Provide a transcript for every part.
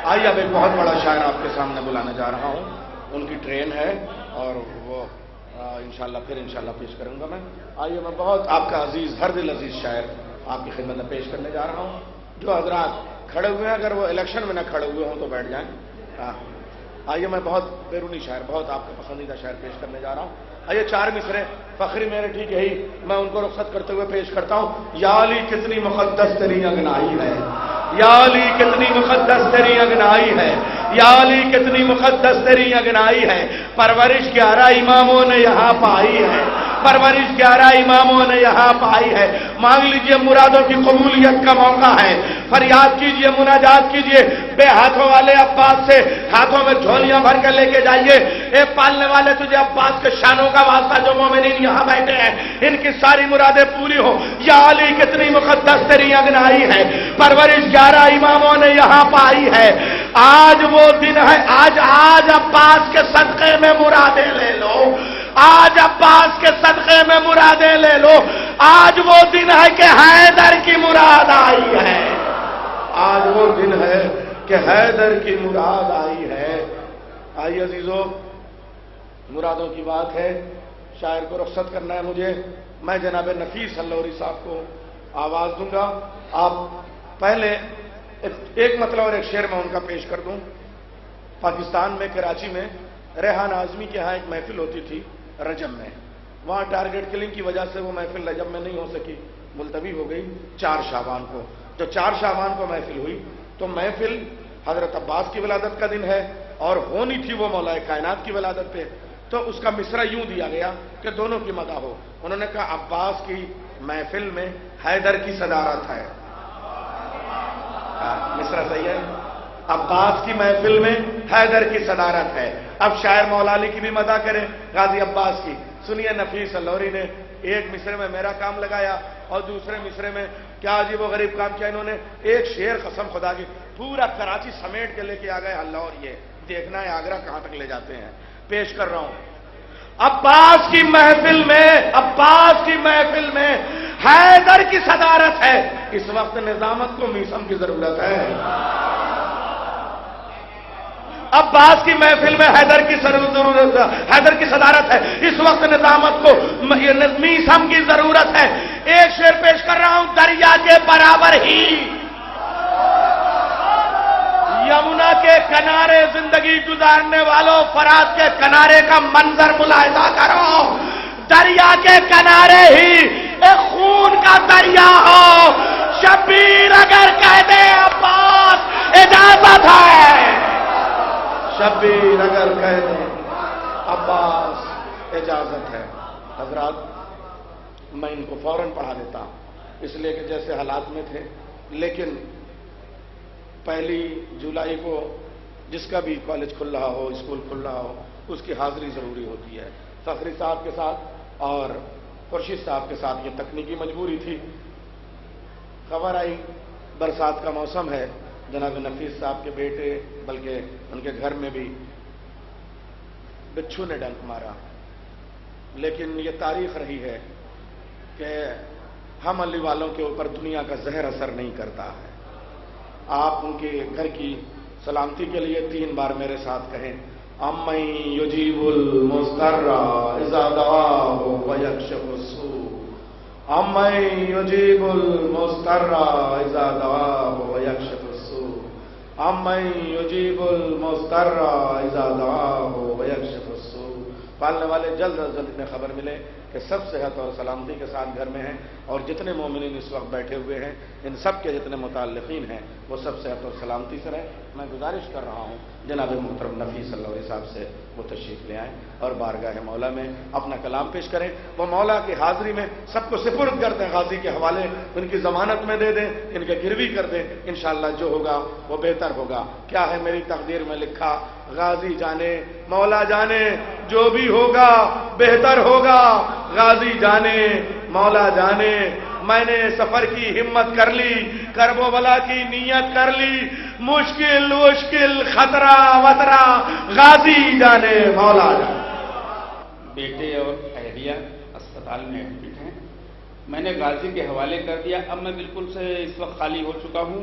آئیے اب ایک بہت بڑا شاعر آپ کے سامنے بلانے جا رہا ہوں. ان کی ٹرین ہے اور وہ انشاءاللہ پھر انشاءاللہ پیش کروں گا میں. آئیے میں بہت آپ کا عزیز ہر دل عزیز شاعر آپ کی خدمت میں پیش کرنے جا رہا ہوں. جو حضرات کھڑے ہوئے ہیں اگر وہ الیکشن میں نہ کھڑے ہوئے ہوں تو بیٹھ جائیں. آئیے میں بہت بیرونی شاعر بہت آپ کا پسندیدہ شاعر پیش کرنے جا رہا ہوں. آئیے 4 مصرے فخری میرے ٹھیک یہی میں ان کو رخصت کرتے ہوئے پیش کرتا ہوں. یا علی کتنی مقدس تیری انگنائی ہے, یا علی کتنی مقدس تیری انگنائی ہے, یا علی کتنی مقدس تیری انگنائی ہے. پرورش 11 اماموں نے یہاں پائی ہے, پرورش 11 اماموں نے یہاں پائی ہے. مانگ لیجئے مرادوں کی قبولیت کا موقع ہے. فریاد کیجئے, مناجات کیجئے بے ہاتھوں والے عباس سے, ہاتھوں میں جھولیاں بھر کے لے کے جائیے. اے پالنے والے تجھے عباس کے شانوں کا واسطہ جو مومنین یہاں بیٹھے ہیں ان کی ساری مرادیں پوری ہوں. یا علی کتنی مقدس تیری انگنائی ہے, پرورش 11 اماموں نے یہاں پائی ہے. آج وہ دن ہے, آج عباس کے صدقے میں مرادیں لے لو, آج عباس کے صدقے میں مرادیں لے لو. آج وہ دن ہے کہ حیدر کی مراد آئی ہے, آج وہ دن ہے کہ حیدر کی مراد آئی ہے. آئیے عزیزو, مرادوں کی بات ہے. شاعر کو رخصت کرنا ہے مجھے. میں جناب نفیس اللوری صاحب کو آواز دوں گا. آپ پہلے ایک مطلب اور ایک شعر میں ان کا پیش کر دوں. پاکستان میں کراچی میں ریحان اعظمی کے ہاں ایک محفل ہوتی تھی رجب میں. وہاں ٹارگٹ کلنگ کی وجہ سے وہ محفل رجب میں نہیں ہو سکی, ملتوی ہو گئی 4 شعبان کو. جو 4 شعبان کو محفل ہوئی تو محفل حضرت عباس کی ولادت کا دن ہے اور ہونی تھی وہ مولا کائنات کی ولادت پہ. تو اس کا مصرع یوں دیا گیا کہ دونوں کی مدح ہو. انہوں نے کہا عباس کی محفل میں حیدر کی صدارت ہے. مصرع صحیح ہے, عباس کی محفل میں حیدر کی صدارت ہے. اب شاعر مولا علی کی بھی مدح کرے, غازی عباس کی. سنیے نفیس اللوری نے ایک مصرے میں میرا کام لگایا اور دوسرے مصرے میں کیا عجیب و غریب کام کیا انہوں نے. ایک شعر قسم خدا کی پورا کراچی سمیٹ کے لے کے آ گئے. اللہ, اور یہ دیکھنا ہے آگرہ کہاں تک لے جاتے ہیں. پیش کر رہا ہوں. عباس کی محفل میں, عباس کی محفل میں حیدر کی صدارت ہے. اس وقت نظامت کو میثم کی ضرورت ہے. عباس کی محفل میں حیدر کی صدارت ہے. اس وقت نظامت کو میثم کی ضرورت ہے. ایک شعر پیش کر رہا ہوں. دریا کے برابر ہی یمنا کے کنارے زندگی گزارنے والوں, فرات کے کنارے کا منظر ملاحظہ کرو. دریا کے کنارے ہی ایک خون کا دریا ہو. شبیر اگر کہہ دے عباس اجازت ہے, شبیر اگر کہہ دے عباس اجازت ہے. حضرات میں ان کو فوراً پڑھا دیتا ہوں اس لیے کہ جیسے حالات میں تھے, لیکن 1 جولائی کو جس کا بھی کالج کھل رہا ہو, اسکول کھل رہا ہو, اس کی حاضری ضروری ہوتی ہے. فخری صاحب کے ساتھ اور خورشید صاحب کے ساتھ یہ تکنیکی مجبوری تھی. خبر آئی برسات کا موسم ہے, جناب نفیس صاحب کے بیٹے بلکہ ان کے گھر میں بھی بچھو نے ڈنک مارا. لیکن یہ تاریخ رہی ہے کہ ہم علی والوں کے اوپر دنیا کا زہر اثر نہیں کرتا ہے. آپ ان کے گھر کی سلامتی کے لیے 3 بار میرے ساتھ کہیں, امّن یجیب المضطر اذا دعاہ ویکشف السوء, امّن یجیب المضطر اذا دعاہ ویکشف السوء, امّن یجیب المضطر اذا دعاہ ویکشف السوء. پالنے والے جلد از جلد انہیں خبر ملے کہ سب صحت اور سلامتی کے ساتھ گھر میں ہیں, اور جتنے مومنین اس وقت بیٹھے ہوئے ہیں ان سب کے جتنے متعلقین ہیں وہ سب صحت اور سلامتی سے رہیں. میں گزارش کر رہا ہوں جناب محترم نفیس اللوری صاحب سے وہ تشریف لے آئیں اور بارگاہ مولا میں اپنا کلام پیش کریں. وہ مولا کی حاضری میں سب کو سپرد کر دیں, غازی کے حوالے ان کی ضمانت میں دے دیں, ان کے گروی کر دیں. انشاءاللہ جو ہوگا وہ بہتر ہوگا. کیا ہے میری تقدیر میں لکھا, غازی جانے مولا جانے, جو بھی ہوگا بہتر ہوگا. غازی جانے مولا جانے, میں نے سفر کی ہمت کر لی, کرب و بلا کی نیت کر لی, مشکل مشکل خطرہ وطرہ, غازی جانے مولا جانے. بیٹے اور اہلیہ اسپتال میں ایڈمٹ ہیں. میں نے غازی کے حوالے کر دیا. اب میں بالکل سے اس وقت خالی ہو چکا ہوں.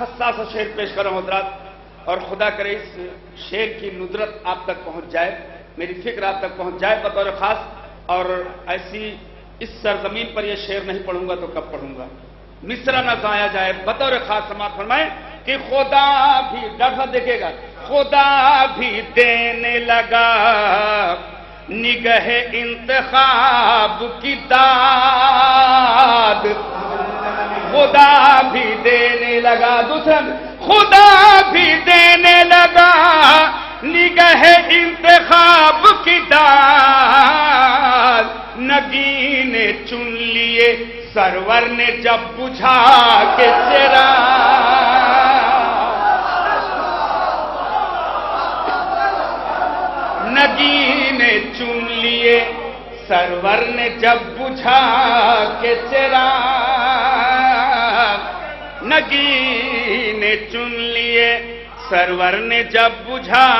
حساس شعر پیش کر رہا ہوں حضرات، اور خدا کرے اس شعر کی ندرت آپ تک پہنچ جائے، میری فکر آپ تک پہنچ جائے بطور خاص، اور ایسی اس سرزمین پر یہ شعر نہیں پڑھوں گا تو کب پڑھوں گا، مصرع نہ گایا جائے بطور خاص سماعت فرمائیں کہ خدا بھی ڈاکٹر دیکھے گا، خدا بھی دینے لگا نگہ انتخاب کی داد، خدا بھی دینے لگا، دوسرا خدا بھی دینے لگا نگہ انتخاب کی داد، نگی نے چن لیے سرور نے جب بجھا کے چراغ، نگی نے چن لیے سرور نے جب بجھا کے چراغ، نگی نے چن لیے سرور نے جب بجھا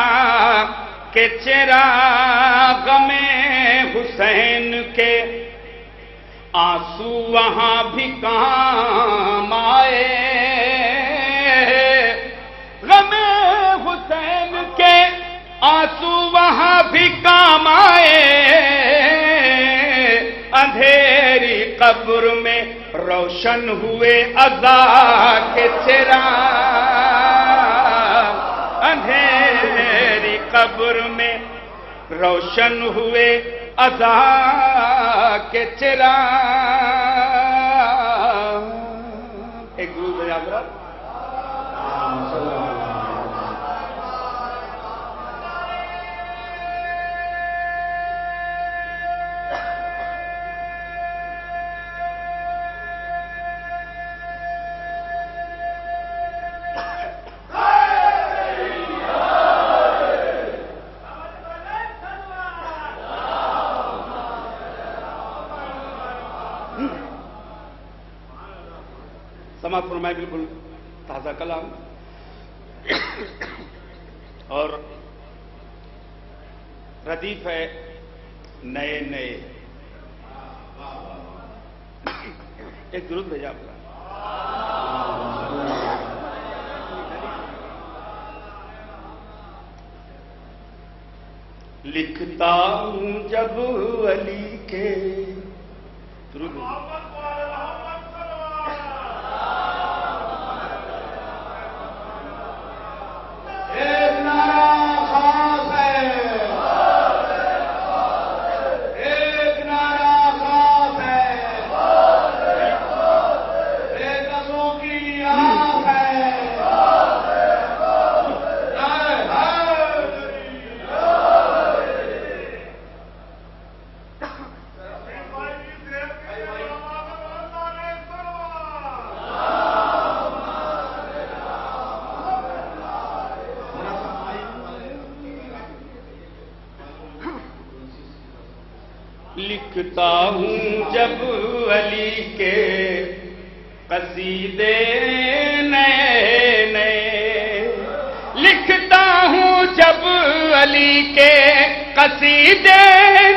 کے چراغ، میں حسین کے آنسو وہاں بھی کام آئے، غم حسین کے آنسو وہاں بھی کام آئے، اندھیری قبر میں روشن ہوئے عزا کے چراغ، اندھیری قبر میں روشن ہوئے عزا کے چراغ۔ ایک درود ہے حضرات۔ سماعت فرمائے، بالکل تازہ کلام اور ردیف ہے نئے نئے۔ ایک درود بھیجا آپ کا۔ لکھتا ہوں جب علی کے درود لکھتا ہوں جب علی کے قصیدے نئے نئے، لکھتا ہوں جب علی کے قصیدے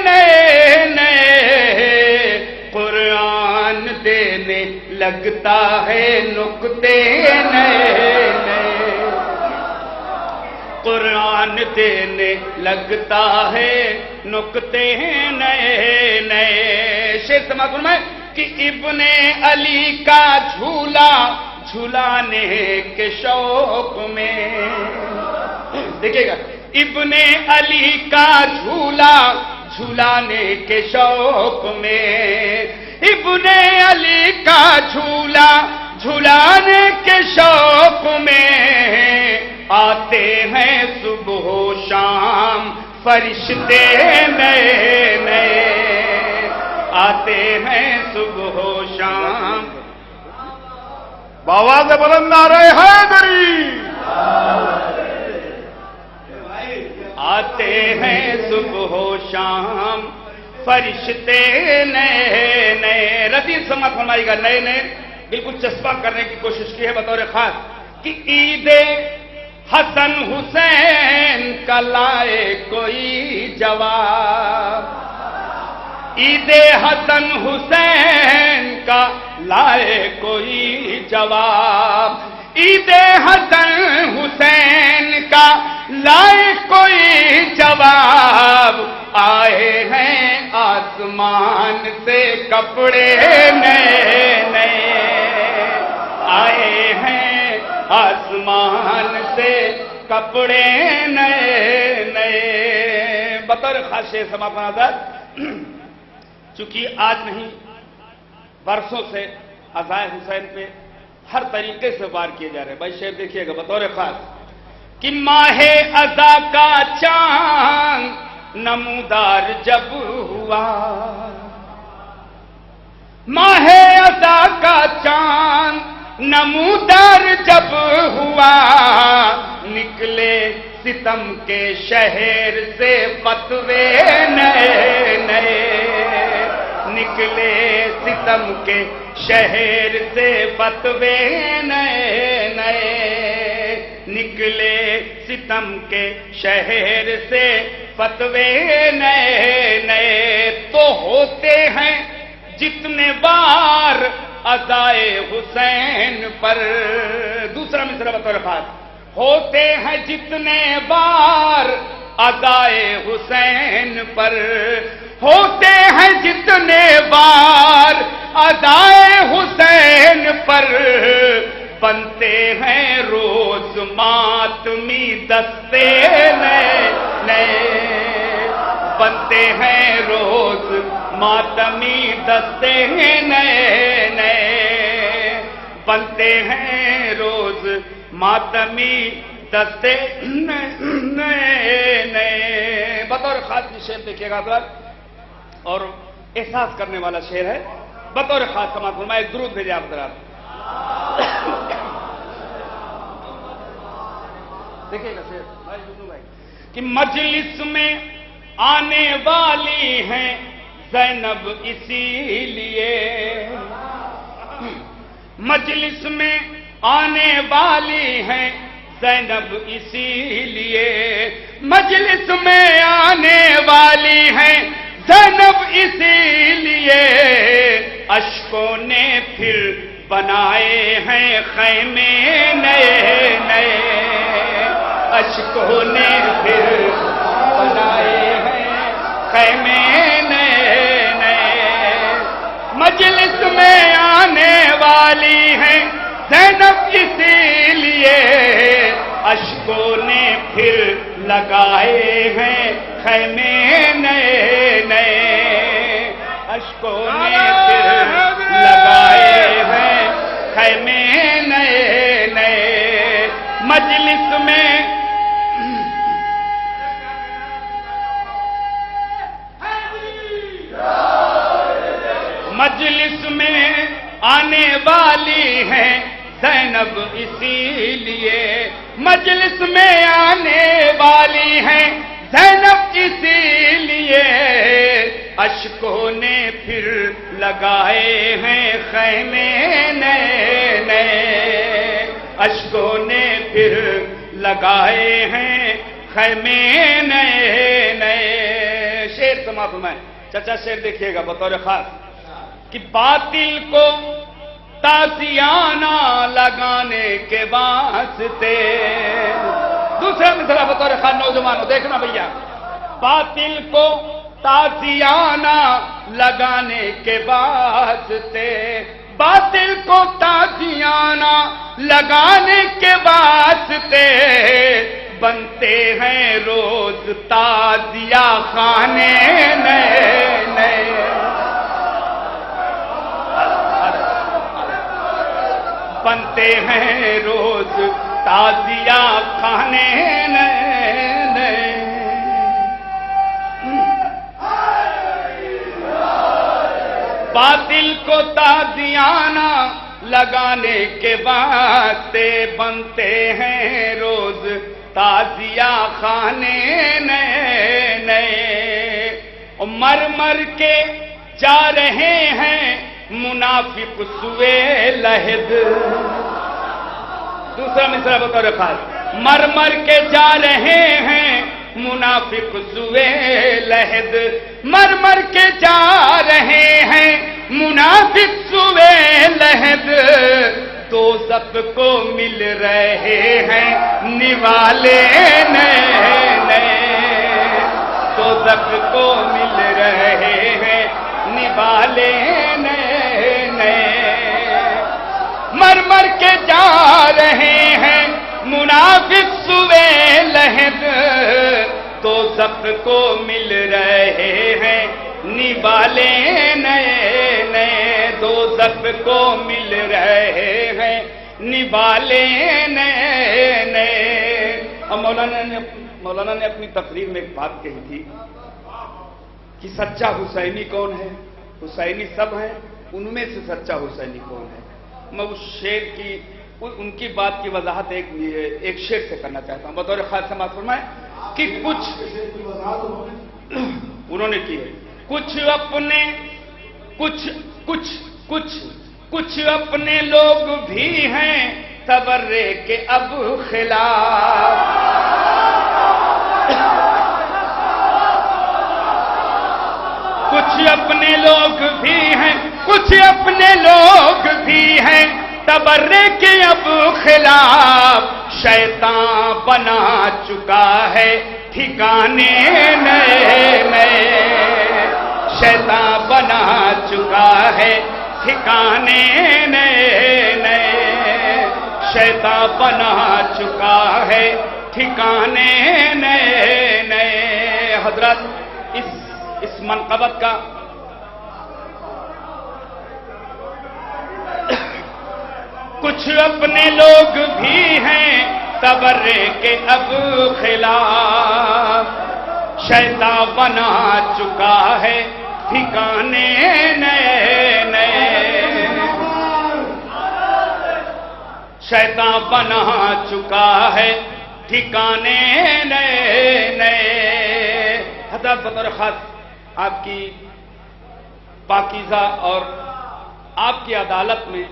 نئے نئے، قرآن دینے لگتا ہے نکتے نئے نئے، قرآن دینے لگتا ہے نکتے نئے نئے۔ شعر سماعت فرمائے کہ ابن علی کا جھولا جھولانے کے شوق میں، دیکھیے گا، ابن علی کا جھولا جھولانے کے شوق میں، ابن علی کا جھولا جھولانے کے شوق میں، آتے ہیں صبح و شام فرشتے نئے نئے، آتے ہیں صبح و شام، بآواز بلند نعرہ حیدری، آتے ہیں صبح و شام فرشتے نئے نئے۔ رسید سماعت فرمائے گا، نئے نئے بالکل چسپاں کرنے کی کوشش کی ہے بطور خاص کہ عید حسن حسین کا لائے کوئی جواب، عید حسن حسین کا لائے کوئی جواب، عید حسن حسین کا لائے کوئی جواب، آئے ہیں آسمان سے کپڑے نئے نئے، آئے ہیں آسمان سے کپڑے نئے نئے۔ بطور خاص شعر سماپن حضرت، چونکہ آج نہیں برسوں سے عزائے حسین پہ ہر طریقے سے وار کیے جا رہے ہیں، بھائی شعر دیکھیے گا بطور خاص کہ ماہ عزا کا چاند نمودار جب ہوا، ماہ عزا کا چاند نمودار جب ہوا، نکلے ستم کے شہر سے فتوے نئے نئے، نکلے ستم کے شہر سے فتوے نئے نئے، نکلے ستم کے شہر سے فتوے نئے نئے، تو ہوتے ہیں جتنے بار عزائے حسین پر، دوسرا مصرع بطور خاص، ہوتے ہیں جتنے بار عزائے حسین پر، ہوتے ہیں جتنے بار عزائے حسین پر، بنتے ہیں روز ماتمی دستے نئے نئے، بنتے ہیں روز ماتمی دستے نئے نئے، بنتے ہیں روز ماتمی دستے نئے نئے۔ بطور خاص کی شعر دیکھیے گا حضرت، اور احساس کرنے والا شعر ہے، بطور خاص سماعت فرمائے، ایک درود بھیجے آپ حضرات، دیکھیے گا شعر بھائی بھائی کہ مجلس میں آنے والی ہیں زینب اسی لیے، مجلس میں آنے والی ہیں زینب اسی لیے، مجلس میں آنے والی ہیں زینب اسی لیے، اشکوں نے پھر بنائے ہیں خیمے نئے نئے، اشکوں نے پھر بنائے ہیں خیمے نئے نئے، مجلس میں آنے والی ہیں زینب اسی لیے، اشکوں نے پھر لگائے ہیں خیمے نئے نئے، اشکوں نے پھر لگائے ہیں خیمے نئے نئے، مجلس میں مجلس میں آنے والی ہیں زینب اسی لیے، مجلس میں آنے والی ہیں زینب اسی لیے، اشکوں نے پھر لگائے ہیں خیمے نئے نئے، اشکوں نے پھر لگائے ہیں خیمے نئے نئے۔ شعر سماعت فرمائیں چچا، شعر دیکھیے گا بطور خاص کہ باطل کو تازیانہ لگانے کے واسطے، دوسرا مصرع بطور خاص نوجوانوں دیکھنا بھیا، باطل کو تازیانہ لگانے کے واسطے، باطل کو تازیانہ لگانے کے واسطے، بنتے ہیں روز تازیہ خانے نئے نئے، بنتے ہیں روز تازیہ خانے نئے نئے، باطل کو تازیانہ لگانے کے واسطے، بنتے ہیں روز تازیہ خانے نئے نئے، مر مر کے جا رہے ہیں منافق سوئے لحد، دوسرا مصرع بطور خاص، مر مر کے جا رہے ہیں منافق سوئے لحد، مر مر کے جا رہے ہیں منافق سوئے لحد، دوزخ کو مل رہے ہیں نوالے نئے نئے، دوزخ کو مل رہے ہیں نوالے نئے نئے، مر مر کے جا رہے ہیں منافق سوئے لہد، دوزخ کو مل رہے ہیں نوالے نئے نئے، دوزخ کو مل رہے ہیں نوالے نئے نئے۔ اور مولانا نے اپنی تقریر میں ایک بات کہی تھی کہ سچا حسینی کون ہے؟ حسینی سب ہیں، ان میں سے سچا حسینی کون ہے؟ میں اس شعر کی، ان کی بات کی وضاحت ایک شعر سے کرنا چاہتا ہوں بطور خاص سماعت فرمائیں کہ کچھ انہوں نے کی ہے، کچھ اپنے کچھ اپنے لوگ بھی ہیں تبرے کے اب خلاف، کچھ اپنے لوگ بھی ہیں، کچھ اپنے لوگ بھی ہیں تبرے کے اب خلاف، شیطان بنا چکا ہے ٹھکانے نئے نئے، شیطان بنا چکا ہے ٹھکانے نئے نئے، شیطان بنا چکا ہے ٹھکانے نئے نئے۔ حضرات اس منقبت کا کچھ اپنے لوگ بھی ہیں تبرے کے اب خلاف، شیطان بنا چکا ہے ٹھکانے نئے نئے، شیطان بنا چکا ہے ٹھکانے نئے نئے۔ حضرت بطور خاص آپ کی پاکیزہ اور آپ کی عدالت میں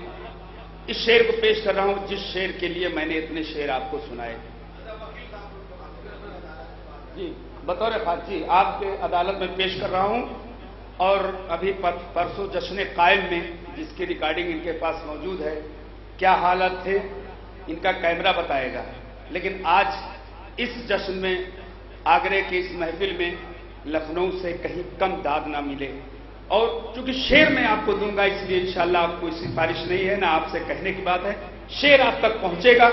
اس شعر کو پیش کر رہا ہوں جس شعر کے لیے میں نے اتنے شعر آپ کو سنائے جی، بطور خاص جی آپ کے عدالت میں پیش کر رہا ہوں۔ اور ابھی پرسوں جشن قائم میں جس کی ریکارڈنگ ان کے پاس موجود ہے، کیا حالت تھے ان کا کیمرہ بتائے گا، لیکن آج اس جشن میں آگرے کی اس محفل میں لکھنؤ سے کہیں کم داد نہ ملے، اور چونکہ شعر میں آپ کو دوں گا اس لیے انشاءاللہ آپ کو کوئی سفارش نہیں ہے، نہ آپ سے کہنے کی بات ہے، شعر آپ تک پہنچے گا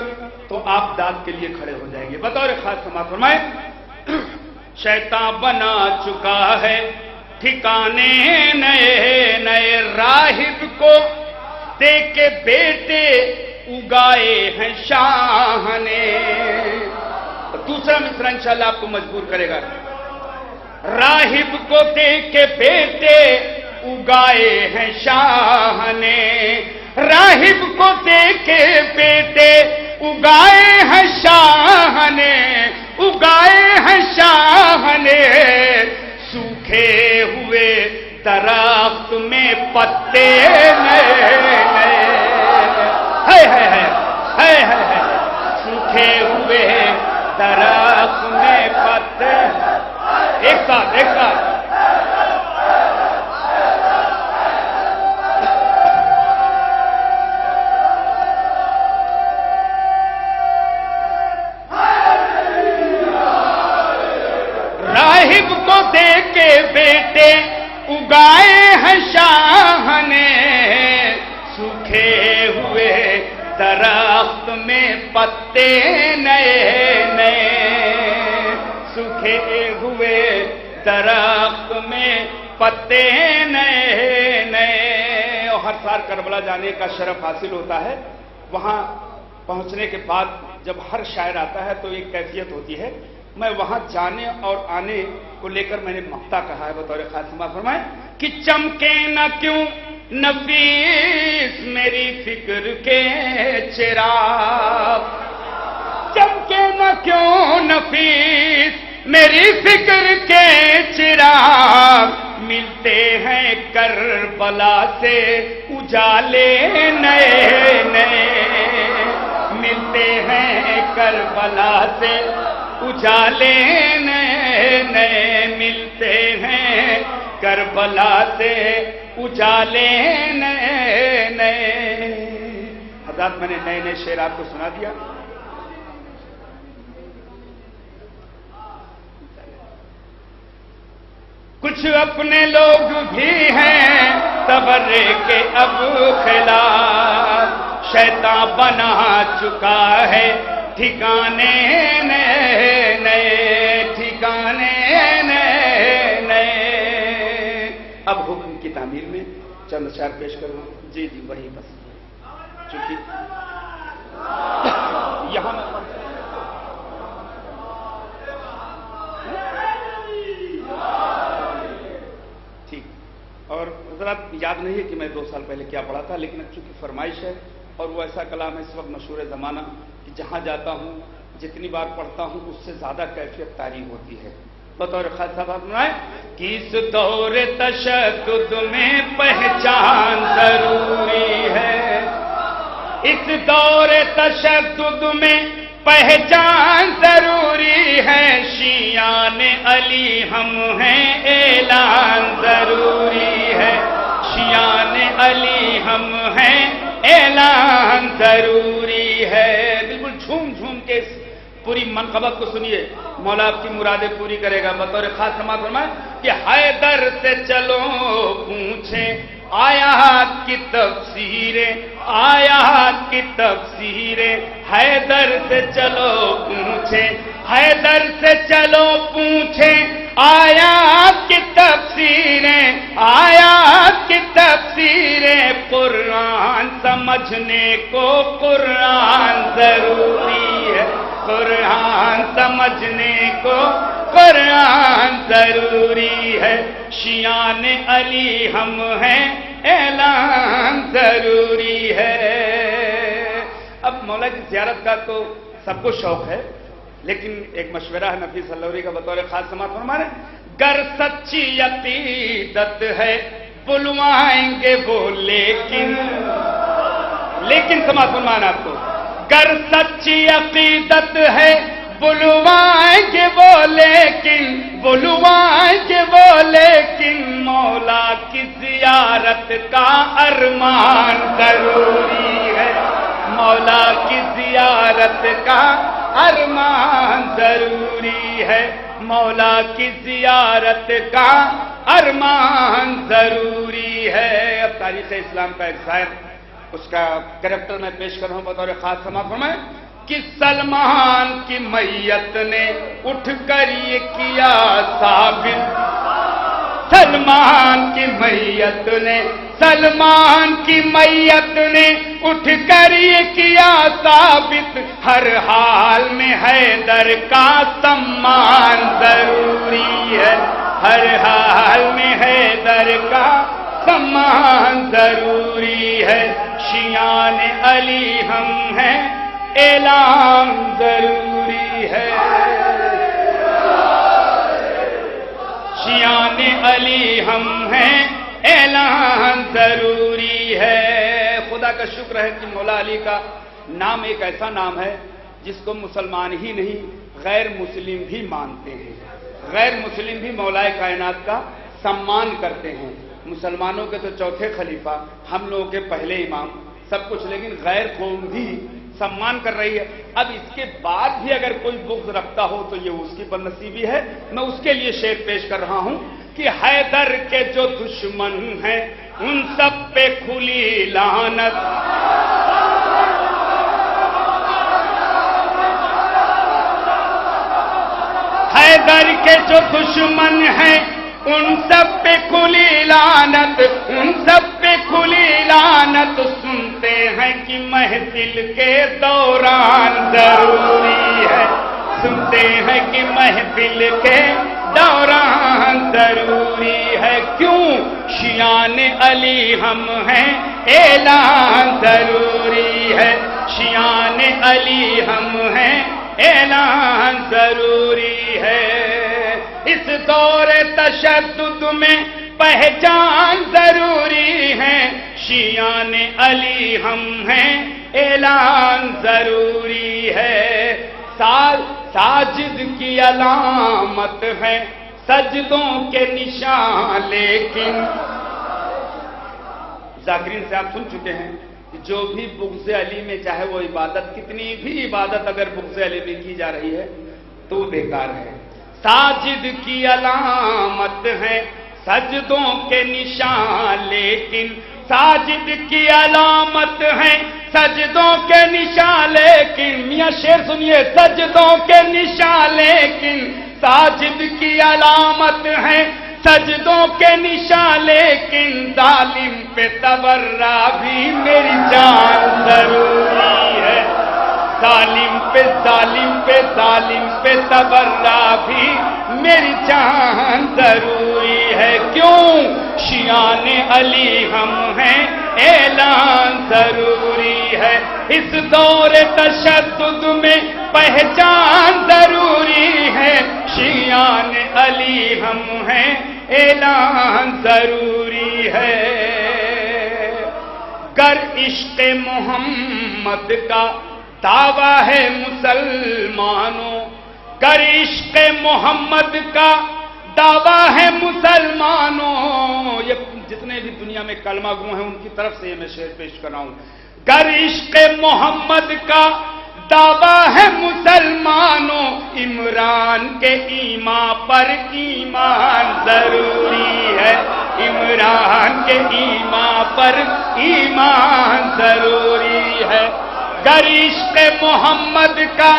تو آپ داد کے لیے کھڑے ہو جائیں گے۔ بطور خاص سماعت فرمائیں، شیطان بنا چکا ہے ٹھکانے نئے نئے، راہب کو دے کے بیٹے اگائے ہیں شاہ نے۔ دوسرا مصرع انشاءاللہ آپ کو مجبور کرے گا، راہب کو دے کے بیٹے اگائے ہیں شاہ نے، راہب کو دے کے بیٹے اگائے ہیں شاہ نے، اگائے ہیں شاہ نے، سوکھے ہوئے درخت میں پتے نئے نئے، سوکھے ہوئے درخت میں پتے، ایک ساتھ راہب کو دے کے بیٹے اگائے ہیں شاہ نے، سوکھے ہوئے درخت میں پتے نئے نئے، سوکھے ہوئے درخت میں پتے نئے نئے۔ اور ہر سال کربلا جانے کا شرف حاصل ہوتا ہے، وہاں پہنچنے کے بعد جب ہر شاعر آتا ہے تو ایک کیفیت ہوتی ہے، میں وہاں جانے اور آنے کو لے کر میں نے مقطع کہا ہے بطور خاص سماعت فرمائیں کہ چمکے نہ کیوں نفیس میری فکر کے چراغ، چمکے نہ کیوں نفیس میری فکر کے چراغ، ملتے ہیں کربلا سے اجالے نئے نئے، ملتے ہیں کربلا سے اجالے نئے نئے، ملتے ہیں کربلا سے اجالے نئے نئے۔ حضرات میں نے نئے نئے شعر آپ کو سنا دیا. کچھ اپنے لوگ بھی ہیں تبرے کے اب خلاف، شیطان بنا چکا ہے ٹھکانے نئے نئے، ٹھکانے نئے نئے. اب حکم کی تعمیر میں چند اشعار پیش کر رہا ہوں. جی وہی بس، چونکہ یہاں میں ٹھیک. اور حضرات یاد نہیں ہے کہ میں 2 سال پہلے کیا پڑھا تھا، لیکن اب چونکہ فرمائش ہے اور وہ ایسا کلام ہے اس وقت مشہور زمانہ کہ جہاں جاتا ہوں جتنی بار پڑھتا ہوں اس سے زیادہ کیفیت طاری ہوتی ہے. بطور خاص صاحب سنائے کہ اس دور تشدد میں پہچان ضروری ہے، اس دور تشدد میں پہچان ضروری ہے، شیعان علی ہم ہیں اعلان ضروری ہے، شیعان علی ہم ہیں اعلان ضروری ہے. بالکل جھوم جھوم کے پوری منقبت کو سنیے، مولا آپ کی مرادیں پوری کرے گا. بطور خاص سماعت فرمائے کہ حیدر سے چلو پوچھیں آیات کی تفسیریں، آیات کی تفسیریں، حیدر سے چلو پوچھیں، حیدر سے چلو پوچھیں آیات کی تفسیریں، آیات کی تفسیریں. قرآن سمجھنے کو قرآن ضروری ہے، قرآن سمجھنے کو قرآن ضروری ہے، شیعان علی ہم ہیں اعلان ضروری ہے. اب مولا کی زیارت کا تو سب کو شوق ہے، لیکن ایک مشورہ ہے نفیس اللوری کا بطور خاص سماعت فرمانے. گر سچی عقیدت ہے بلوائیں گے وہ لیکن سماعت فرمانا آپ کو، گر سچی عقیدت ہے بلوائیں گے وہ لیکن، بلوائیں گے وہ لیکن، مولا کی زیارت کا ارمان ضروری ہے، مولا کی زیارت کا ارمان ضروری ہے، مولا کی زیارت کا ارمان ضروری ہے. اب تاریخ اسلام کا ایک شاعر، اس کا کریکٹر میں پیش کر رہا ہوں بطور خاص سماعت فرمائے کہ سلمان کی میت نے اٹھ کر یہ کیا ثابت، سلمان کی میت نے، سلمان کی میت نے اٹھ کر یہ کیا ثابت، ہر حال میں حیدر کا سمان ضروری ہے، ہر حال میں حیدر کا سمان ضروری ہے، شیعان علی ہم ہیں اعلان ضروری ہے، شیعان علی ہم ہیں اعلان ضروری ہے. خدا کا شکر ہے کہ مولا علی کا نام ایک ایسا نام ہے جس کو مسلمان ہی نہیں غیر مسلم بھی مانتے ہیں، غیر مسلم بھی مولا کائنات کا سمان کرتے ہیں. مسلمانوں کے تو چوتھے خلیفہ، ہم لوگوں کے پہلے امام، سب کچھ، لیکن غیر قوم بھی سمان کر رہی ہے. اب اس کے بعد بھی اگر کوئی بغض رکھتا ہو تو یہ اس کی بدنصیبی ہے. میں اس کے لیے شعر پیش کر رہا ہوں کہ حیدر کے جو دشمن ہیں ان سب پہ کھلی لعنت، حیدر کے جو دشمن ہیں ان سب پہ کھلی لعنت، ان سب پہ کھلی لعنت. سنتے ہیں کہ محفل کے دوران ضروری ہے، سنتے ہیں کہ محفل کے دوران ضروری ہے، کیوں شیعان علی ہم ہیں اعلان ضروری ہے، شیعان علی ہم ہیں اعلان ضروری ہے. اس دور تشدد میں پہچان ضروری ہے، شیعان علی ہم ہیں اعلان ضروری ہے. ساجد کی علامت ہے سجدوں کے نشان، لیکن ذاکرین سے آپ سن چکے ہیں جو بھی بغض علی میں چاہے وہ عبادت، کتنی بھی عبادت اگر بغض علی میں کی جا رہی ہے تو وہ بیکار ہے۔ ساجد کی علامت ہے سجدوں کے نشان، لیکن ساجد کی علامت ہے سجدوں کے نشان، لیکن میاں شعر سنیے، سجدوں کے نشان لیکن ساجد کی علامت ہے سجدوں کے نشان، لیکن ظالم پہ تبرہ بھی میری جان ضروری ہے، ظالم پہ تبرہ بھی میری جان ضروری ہے۔ کیوں؟ شیعان علی ہم ہیں، اعلان ضروری ہے۔ اس دور تشدد میں پہچان ضروری ہے، شیعان علی ہم ہیں، اعلان ضروری ہے۔ گر عشق محمد کا دعویٰ ہے مسلمانوں، گر عشق محمد کا دعویٰ ہے مسلمانوں، یہ جتنے بھی دنیا میں کلمہ گو ہیں ان کی طرف سے یہ میں شعر پیش کر رہا ہوں۔ گر عشق محمد کا دعویٰ ہے مسلمانوں، عمران کے ایمان پر ایمان ضروری ہے، عمران کے ایمان پر ایمان ضروری ہے۔ گر عشق محمد کا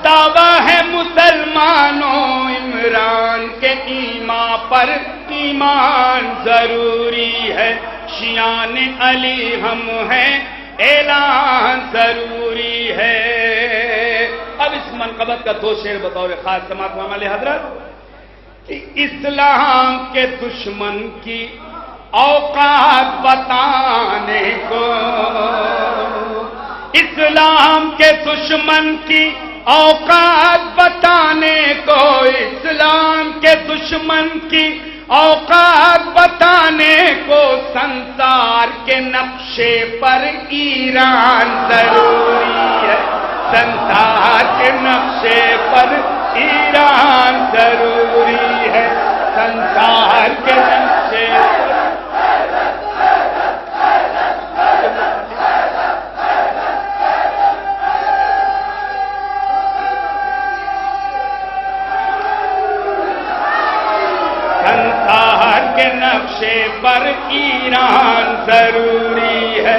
دعویٰ ہے مسلمانوں، عمران کے ایمان پر ایمان ضروری ہے، شیعان علی ہم ہیں، اعلان ضروری ہے۔ اب اس منقبت کا دو شعر بطور خاص سماعت فرمائے حضرت کہ اسلام کے دشمن کی اوقات بتانے کو، اسلام کے دشمن کی اوقات بتانے کو، اسلام کے دشمن کی اوقات بتانے کو، سنسار کے نقشے پر ایران ضروری ہے، سنسار کے نقشے پر ایران ضروری ہے، سنسار کے نقشے سنسار کے نقشے پر ایران ضروری ہے،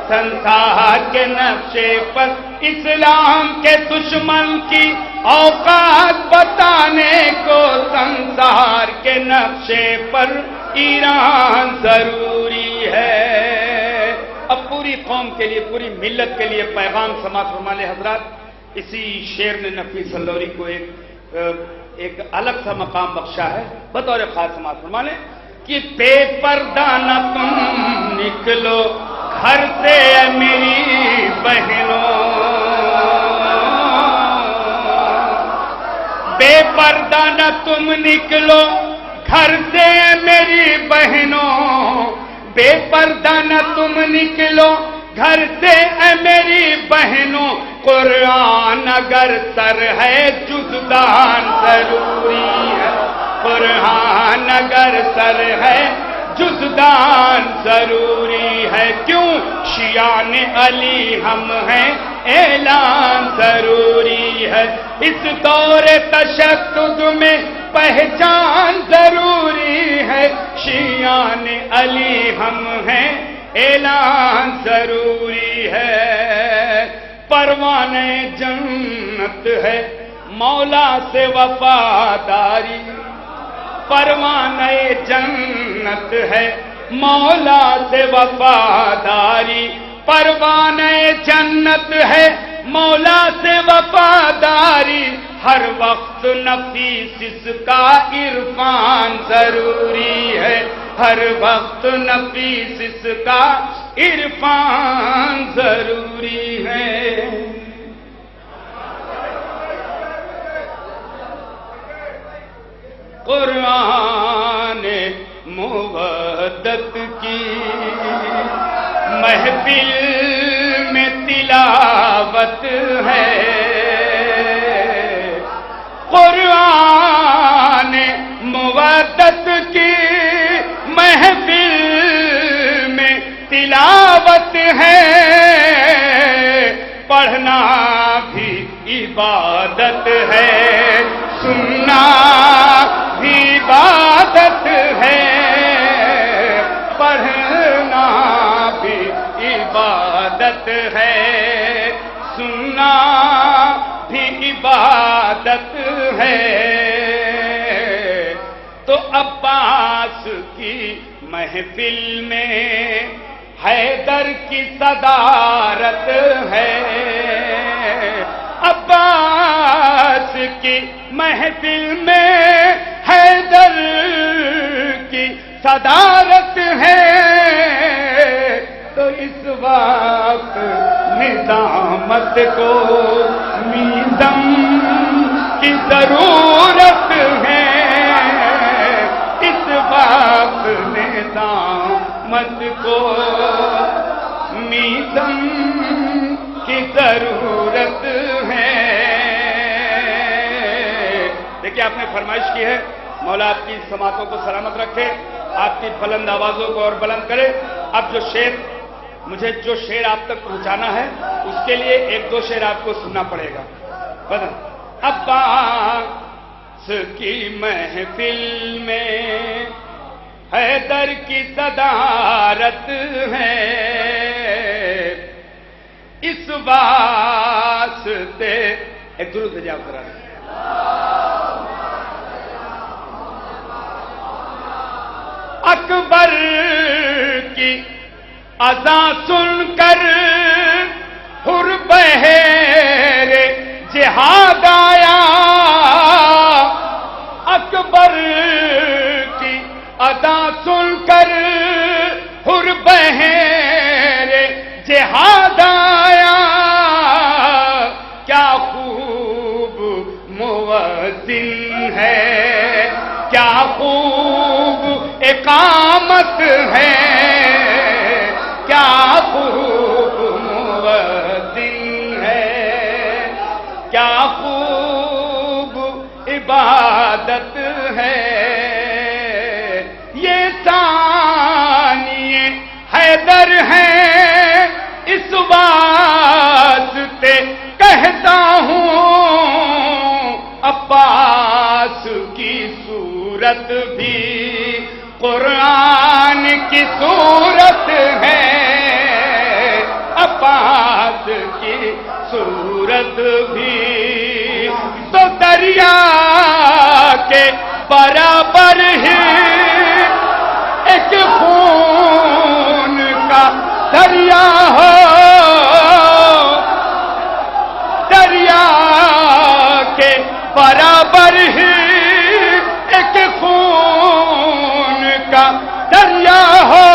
سنسار کے نقشے پر اسلام کے دشمن کی اوقات بتانے کو، سنسار کے نقشے پر ایران ضروری ہے۔ اب پوری قوم کے لیے، پوری ملت کے لیے پیغام سماعت فرمائے حضرات، اسی شعر نے نفیس اللوری کو ایک الگ سا مقام بخشا ہے، بطور خاص سماعت فرما لیں کہ بے پردہ نہ تم نکلو گھر سے میری بہنوں، بے پردہ نہ تم نکلو گھر سے میری بہنوں، بے پردہ نہ تم نکلو گھر سے اے میری بہنوں، قرآن اگر سر ہے جزدان ضروری ہے، قرآن اگر سر ہے جزدان ضروری ہے۔ کیوں؟ شیعان علی ہم ہیں، اعلان ضروری ہے۔ اس دور تشدد میں پہچان ضروری ہے، شیعان علی ہم ہیں، اعلان ضروری ہے۔ پروانے جنت ہے مولا سے وفاداری، پروانے جنت ہے مولا سے وفاداری، پروانے جنت ہے مولا سے وفاداری، ہر وقت نفیس اس کا عرفان ضروری ہے، ہر وقت نفیس اس کا عرفان ضروری ہے۔ قرآن مودت کی محفل میں تلاوت ہے، قرآن مودت کی محفل میں تلاوت ہے، پڑھنا بھی عبادت ہے، سننا بھی عبادت ہے، پڑھنا بھی عبادت ہے، سننا بھی عبادت ہے۔ تو عباس کی محفل میں حیدر کی صدارت ہے، عباس کی محفل میں حیدر کی صدارت ہے۔ تو اس وقت نظامت کو میزم کی ضرورت ہے، اس وقت نظامت کو میزم کی ضرورت ہے۔ دیکھیے آپ نے فرمائش کی ہے، مولا آپ کی سماعتوں کو سلامت رکھے، آپ کی بلند آوازوں کو اور بلند کرے۔ اب مجھے جو شعر آپ تک پہنچانا ہے اس کے لیے ایک دو شعر آپ کو سننا پڑے گا۔ عباس کی محفل میں حیدر کی صدارت ہے، اس واسطے ایک درود بھیجیے آپ ذرا۔ اکبر کی اذان سن کر حر بہر جہاد آیا، اکبر کی اذان سن کر حر بہر جہاد آیا، کیا خوب مؤذن ہے، کیا خوب اقامت ہے، کیا خوب مؤذن ہے، کیا خوب عبادت ہے۔ یہ ثانی حیدر ہیں، اس واسطے کہتا ہوں، عباس کی صورت بھی قرآن کی صورت ہے، عباس کی صورت بھی تو دریا کے برابر ہی ایک خون کا دریا ہو، دریا کے برابر ہی ایک خون کا دریا ہو،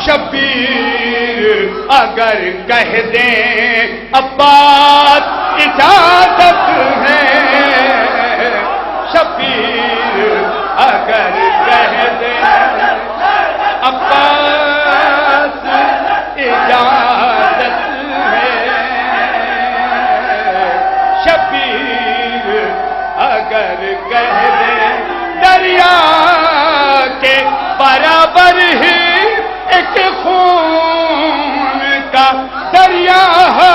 شبیر اگر کہہ دیں عباس اجازت ہے، شبیر اگر کہہ دیں عباس اجازت ہے، شبیر اگر کہہ دیں دریا کے برابر ہی ایک خون کا دریا ہو،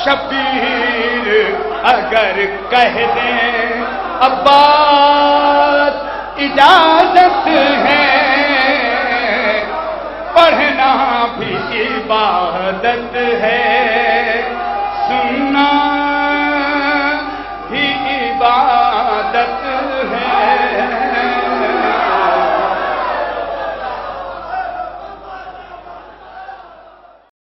شبیر اگر کہہ دیں عباس اجازت ہے، پڑھنا بھی عبادت ہے،